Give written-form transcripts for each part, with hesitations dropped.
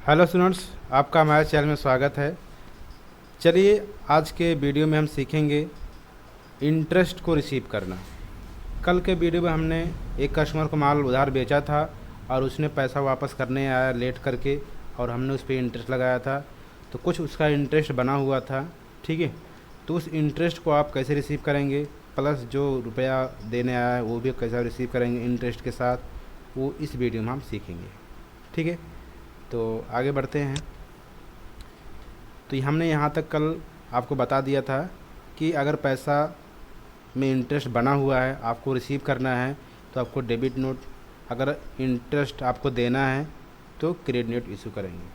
Hello students, आपका हमारे channel में स्वागत है। चलिए आज के वीडियो में हम सीखेंगे इंटरेस्ट को रिसीव करना। कल के वीडियो में हमने एक कस्टमर को माल उधार बेचा था और उसने पैसा वापस करने आया लेट करके और हमने उस पर इंटरेस्ट लगाया था, तो कुछ उसका इंटरेस्ट बना हुआ था। ठीक है, तो उस इंटरेस्ट को आप कैसे रिसीव करेंगे, प्लस जो रुपया देने आया है वो भी कैसे रिसीव करेंगे इंटरेस्ट के साथ, वो इस वीडियो में हम सीखेंगे। ठीक है, तो आगे बढ़ते हैं। तो हमने यहाँ तक कल आपको बता दिया था कि अगर पैसा में इंटरेस्ट बना हुआ है, आपको रिसीव करना है तो आपको डेबिट नोट, अगर इंटरेस्ट आपको देना है तो क्रेडिट नोट इशू करेंगे।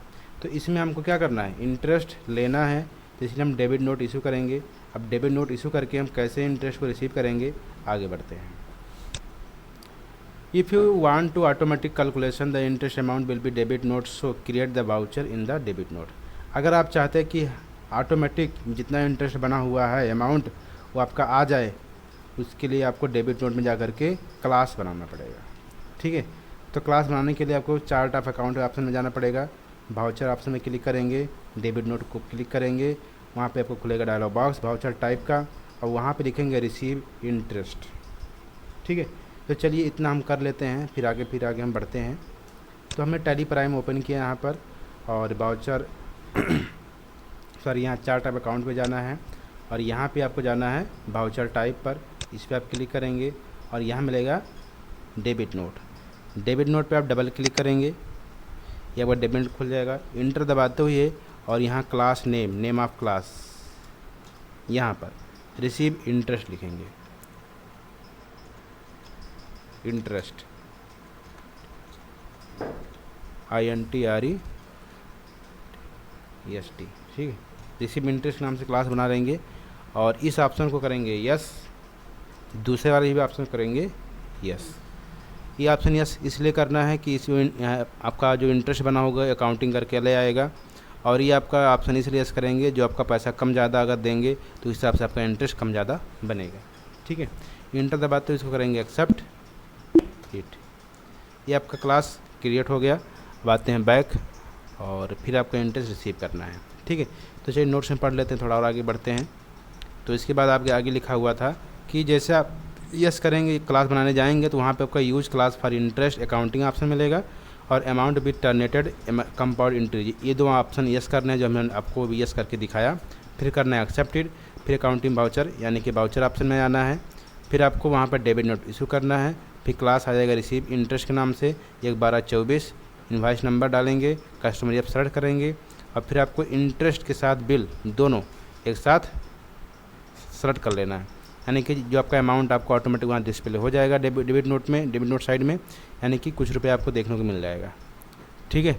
तो इसमें हमको क्या करना है, इंटरेस्ट लेना है तो इसलिए हम डेबिट नोट इशू करेंगे। अब डेबिट नोट इशू करके हम कैसे इंटरेस्ट को रिसीव करेंगे, आगे बढ़ते हैं। If you want to automatic calculation, the interest amount will be debit note, so create the voucher in the debit note। अगर आप चाहते हैं कि ऑटोमेटिक जितना इंटरेस्ट बना हुआ है अमाउंट वो आपका आ जाए, उसके लिए आपको डेबिट नोट में जा करके क्लास बनाना पड़ेगा। ठीक है, तो क्लास बनाने के लिए आपको चार्ट ऑफ अकाउंट ऑप्शन में जाना पड़ेगा, वाउचर ऑप्शन में क्लिक करेंगे, डेबिट नोट को क्लिक करेंगे, वहाँ पे आपको खुलेगा डायलॉग बॉक्स वाउचर टाइप का और वहाँ पे लिखेंगे रिसीव इंटरेस्ट। ठीक है, तो चलिए इतना हम कर लेते हैं, फिर आगे हम बढ़ते हैं। तो हमने टैली प्राइम ओपन किया यहाँ पर और वाउचर यहाँ चार्ट ऑफ अकाउंट पे जाना है और यहाँ पे आपको जाना है वाउचर टाइप पर, इस पर आप क्लिक करेंगे और यहाँ मिलेगा डेबिट नोट। डेबिट नोट पे आप डबल क्लिक करेंगे, ये आपका डेबिट नोट खुल जाएगा। इंटर दबाते हुए और यहाँ क्लास नेम ऑफ क्लास, यहाँ पर रिसीव इंटरेस्ट लिखेंगे, इंटरेस्ट INTREST। ठीक है, रिसीव इंटरेस्ट नाम से क्लास बना लेंगे और इस ऑप्शन को करेंगे यस, दूसरे वाले भी ऑप्शन करेंगे यस। ये ऑप्शन यस इसलिए करना है कि इसमें आपका जो इंटरेस्ट बना होगा अकाउंटिंग करके ले आएगा, और ये आपका ऑप्शन इसलिए यस करेंगे जो आपका पैसा कम ज़्यादा अगर देंगे तो इस हिसाब से आपका इंटरेस्ट कम ज़्यादा बनेगा। ठीक है, इंटर दबाते हुए इसको करेंगे एक्सेप्ट इट। ये आपका क्लास क्रिएट हो गया। अब आते हैं बैक और फिर आपका इंटरेस्ट रिसीव करना है। ठीक है, तो चलिए नोट्स में पढ़ लेते हैं, थोड़ा और आगे बढ़ते हैं। तो इसके बाद आपके आगे लिखा हुआ था कि जैसे आप यस करेंगे क्लास बनाने जाएंगे तो वहाँ पे आपका use class for interest accounting option मिलेगा और amount with terminated compound interest, ये दो ऑप्शन यस करने हैं जो हमने आपको भी यस करके दिखाया। फिर करना है एक्सेप्टेड, फिर अकाउंटिंग वाउचर यानी कि वाउचर ऑप्शन में आना है, फिर आपको वहाँ पर डेबिट नोट इशू करना है, फिर क्लास आ जाएगा रिसीव इंटरेस्ट के नाम से 1/12/24, इनवाइस नंबर डालेंगे, कस्टमर ऐप सेलेक्ट करेंगे और फिर आपको इंटरेस्ट के साथ बिल दोनों एक साथ सेलेक्ट कर लेना है, यानी कि जो आपका अमाउंट आपको ऑटोमेटिक वहाँ डिस्प्ले हो जाएगा डेबिट नोट में, डेबिट नोट साइड में, यानी कि कुछ रुपये आपको देखने को मिल जाएगा। ठीक है,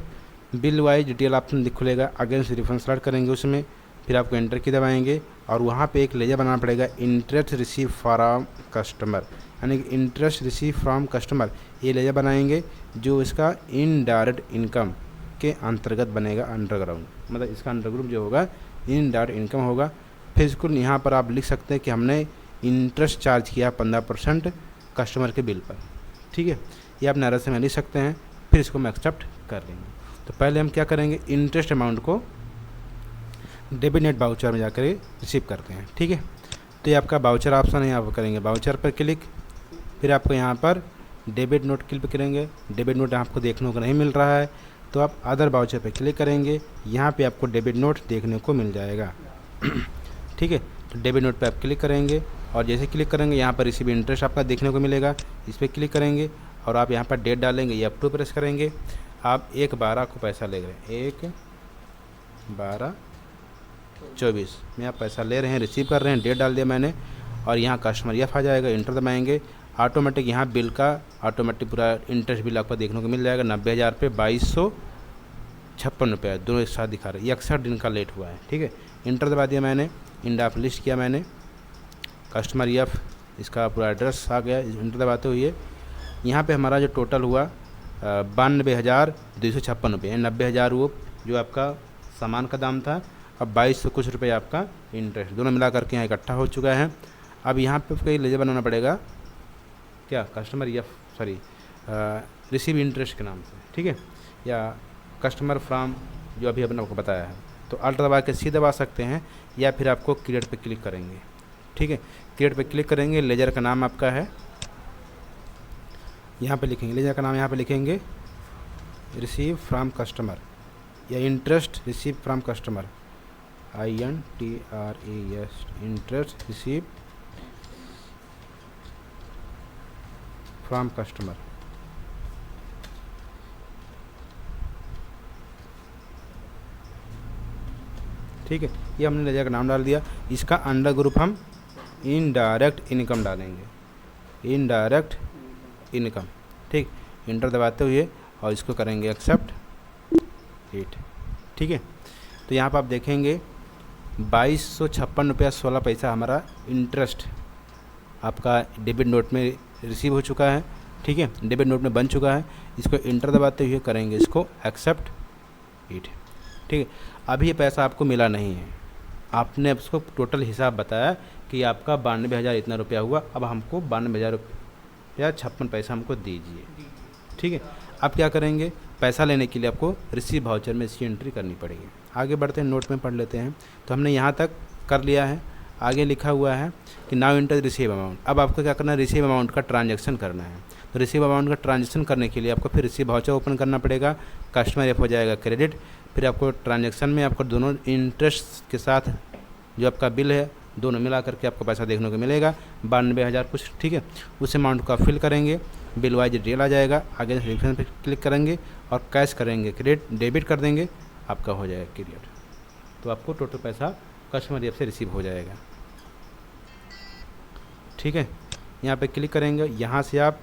बिल वाइज डिटेल ऑप्शन खुलेगा, अगेंस्ट रिफंड सेलेक्ट करेंगे उसमें, फिर आपको एंटर की दबाएंगे और वहाँ पे एक लेजर बनाना पड़ेगा इंटरेस्ट रिसीव फ्रॉम कस्टमर, यानी कि इंटरेस्ट रिसीव फ्रॉम कस्टमर, ये लेजर बनाएंगे जो इसका इनडायरेक्ट इनकम के अंतर्गत बनेगा, अंडरग्राउंड मतलब इसका अंडरग्रुप जो होगा इनडायरेक्ट इनकम होगा। फिर इसको यहाँ पर आप लिख सकते हैं कि हमने इंटरेस्ट चार्ज किया 15% कस्टमर के बिल पर। ठीक है, ये आप नाराज में लिख सकते हैं, फिर इसको हम एक्सेप्ट कर लेंगे। तो पहले हम क्या करेंगे, इंटरेस्ट अमाउंट को डेबिट नेट वाउचर में जाकर रिसीव करते हैं। ठीक है, तो ये आपका वाउचर ऑप्शन है, यहाँ पर करेंगे वाउचर पर क्लिक, फिर आपको यहाँ पर डेबिट नोट क्लिक करेंगे, डेबिट नोट आपको देखने को नहीं मिल रहा है तो आप अदर वाउचर पर क्लिक करेंगे, यहाँ पे आपको डेबिट नोट देखने को मिल जाएगा। ठीक है, तो डेबिट नोट पे आप क्लिक करेंगे और जैसे क्लिक करेंगे यहाँ पर रिसीव इंटरेस्ट आपका देखने को मिलेगा, इस पर क्लिक करेंगे और आप यहाँ पर डेट डालेंगे, ये F2 प्रेस करेंगे। आप 1/12 को पैसा ले रहे हैं, 1/12/24 में आप पैसा ले रहे हैं, रिसीव कर रहे हैं, डेट डाल दिया मैंने और यहाँ कस्टमर एफ आ जाएगा, इंटर दबाएंगे, ऑटोमेटिक यहाँ बिल का ऑटोमेटिक पूरा इंटरेस्ट बिल आपको देखने को मिल जाएगा 90,000 पे 2256 रुपये, दोनों एक साथ दिखा रहे हैं, ये 61 दिन का लेट हुआ है। ठीक है, इंटर दबा दिया मैंने, इंड ऑफ लिस्ट किया मैंने, कस्टमर एफ इसका पूरा एड्रेस आ गया, इंटर दबाते हुए यहाँ पे हमारा जो टोटल हुआ 92,256 रुपये, 90,000 वो जो आपका सामान का दाम था, अब 2200 कुछ रुपये आपका इंटरेस्ट, दोनों मिला करके यहाँ इकट्ठा हो चुका है। अब यहाँ पे कोई लेजर बनाना पड़ेगा, क्या कस्टमर रिसीव इंटरेस्ट के नाम से। ठीक है, या कस्टमर फ्रॉम जो अभी अपने आपको बताया है। तो अल्ट दबा के सी दबा सकते हैं या फिर आपको क्रिएट पे क्लिक करेंगे। ठीक है, क्रिएट पे क्लिक करेंगे, लेजर का नाम आपका है, यहाँ पे लिखेंगे लेजर का नाम, यहाँ पे लिखेंगे रिसीव फ्रॉम कस्टमर या interest receive from customer, INTRES, interest receive from customer. ठीक है, ये हमने लेजर का नाम डाल दिया। इसका अंडर ग्रुप हम इनडायरेक्ट इनकम डालेंगे, इनडायरेक्ट इनकम। ठीक, इंटर दबाते हुए और इसको करेंगे एक्सेप्ट 8। ठीक है, तो यहाँ पर आप देखेंगे 2256 रुपया 16 पैसा हमारा इंटरेस्ट आपका डेबिट नोट में रिसीव हो चुका है। ठीक है, डेबिट नोट में बन चुका है। इसको इंटर दबाते हुए करेंगे इसको एक्सेप्ट 8। ठीक है, अभी ये पैसा आपको मिला नहीं है, आपने उसको टोटल हिसाब बताया कि आपका 92,000 इतना रुपया हुआ, अब हमको 92,000 रुपया 56 पैसा हमको दीजिए। ठीक है, अब क्या करेंगे, पैसा लेने के लिए आपको रिसीव वाउचर में इसकी एंट्री करनी पड़ेगी। आगे बढ़ते हैं, नोट में पढ़ लेते हैं। तो हमने यहाँ तक कर लिया है, आगे लिखा हुआ है कि नाउ इंटर रिसीव अमाउंट। अब आपको क्या करना है, रिसीव अमाउंट का ट्रांजैक्शन करना है। तो रिसीव अमाउंट का ट्रांजैक्शन करने के लिए आपको फिर रिसीव वाउचर ओपन करना पड़ेगा, कस्टमर ऐप हो जाएगा क्रेडिट, फिर आपको ट्रांजैक्शन में आपको दोनों इंटरेस्ट के साथ जो आपका बिल है दोनों मिला करके आपको पैसा देखने को मिलेगा 92,000 कुछ। ठीक है, उस अमाउंट को आप फिल करेंगे, बिल वाइज डिटेल आ जाएगा, आगे रिफंड पे क्लिक करेंगे और कैश करेंगे, क्रेडिट डेबिट कर देंगे, आपका हो जाएगा क्लियर। तो आपको टोटल पैसा कस्टमर ऐप से रिसीव हो जाएगा। ठीक है, यहाँ पे क्लिक करेंगे, यहाँ से आप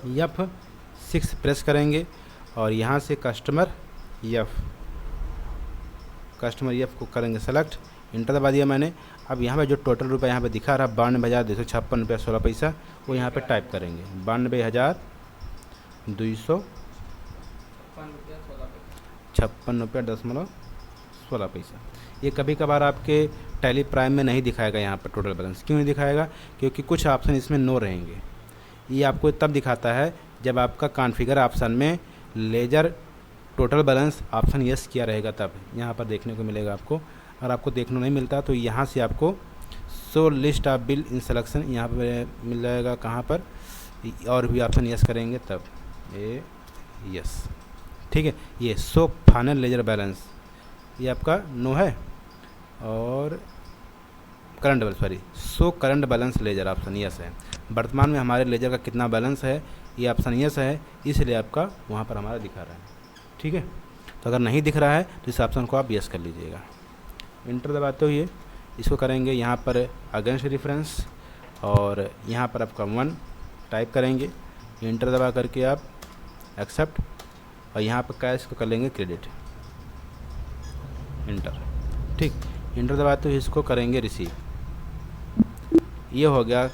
F6 प्रेस करेंगे और यहाँ से कस्टमर एफ को करेंगे सेलेक्ट, इंटर दबा दिया मैंने। अब यहाँ पे जो टोटल रुपये यहाँ पे दिखा रहा 92,256 रुपया 16 पैसा, वो यहाँ पे टाइप करेंगे 92,256 रुपया 16 पैसा। ये कभी कभार आपके टैली प्राइम में नहीं दिखाएगा यहाँ पर टोटल बैलेंस। क्यों नहीं दिखाएगा, क्योंकि कुछ ऑप्शन इसमें नो रहेंगे। ये आपको तब दिखाता है जब आपका कॉन्फ़िगर ऑप्शन में ledger total balance option yes किया रहेगा, तब यहाँ पर देखने को मिलेगा आपको। अगर आपको देखने नहीं मिलता तो यहाँ से आपको show list of bill in selection यहाँ पर मिल जाएगा, कहाँ पर, और भी ऑप्शन यस करेंगे तब ये यस। ठीक है, ये शो फाइनल लेजर बैलेंस ये आपका नो है, और current balance sorry show current balance ledger option yes है। वर्तमान में हमारे लेजर का कितना बैलेंस है ये ऑप्शन यस है, इसलिए आपका वहाँ पर हमारा दिखा रहा है। ठीक है, तो अगर नहीं दिख रहा है तो इस ऑप्शन को आप यस कर लीजिएगा। इंटर दबाते हुए इसको करेंगे यहाँ पर अगेंस्ट रेफरेंस, और यहाँ पर आपका 1 टाइप करेंगे, इंटर दबा करके आप एक्सेप्ट, और यहाँ पर कैश को कर लेंगे क्रेडिट, इंटर। ठीक, इंटर दबाते हुए इसको करेंगे रिसीव। ये हो गया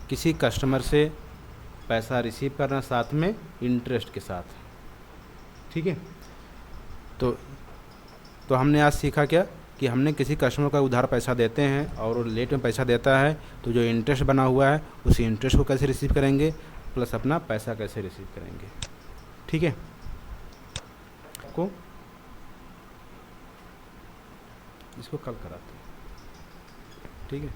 किसी कस्टमर से पैसा रिसीव करना, साथ में इंटरेस्ट के साथ। ठीक है, तो हमने आज सीखा क्या कि हमने किसी कस्टमर का उधार पैसा देते हैं और वो लेट में पैसा देता है, तो जो इंटरेस्ट बना हुआ है उसी इंटरेस्ट को कैसे रिसीव करेंगे, प्लस अपना पैसा कैसे रिसीव करेंगे। ठीक है, को इसको कल कराते हैं। ठीक है।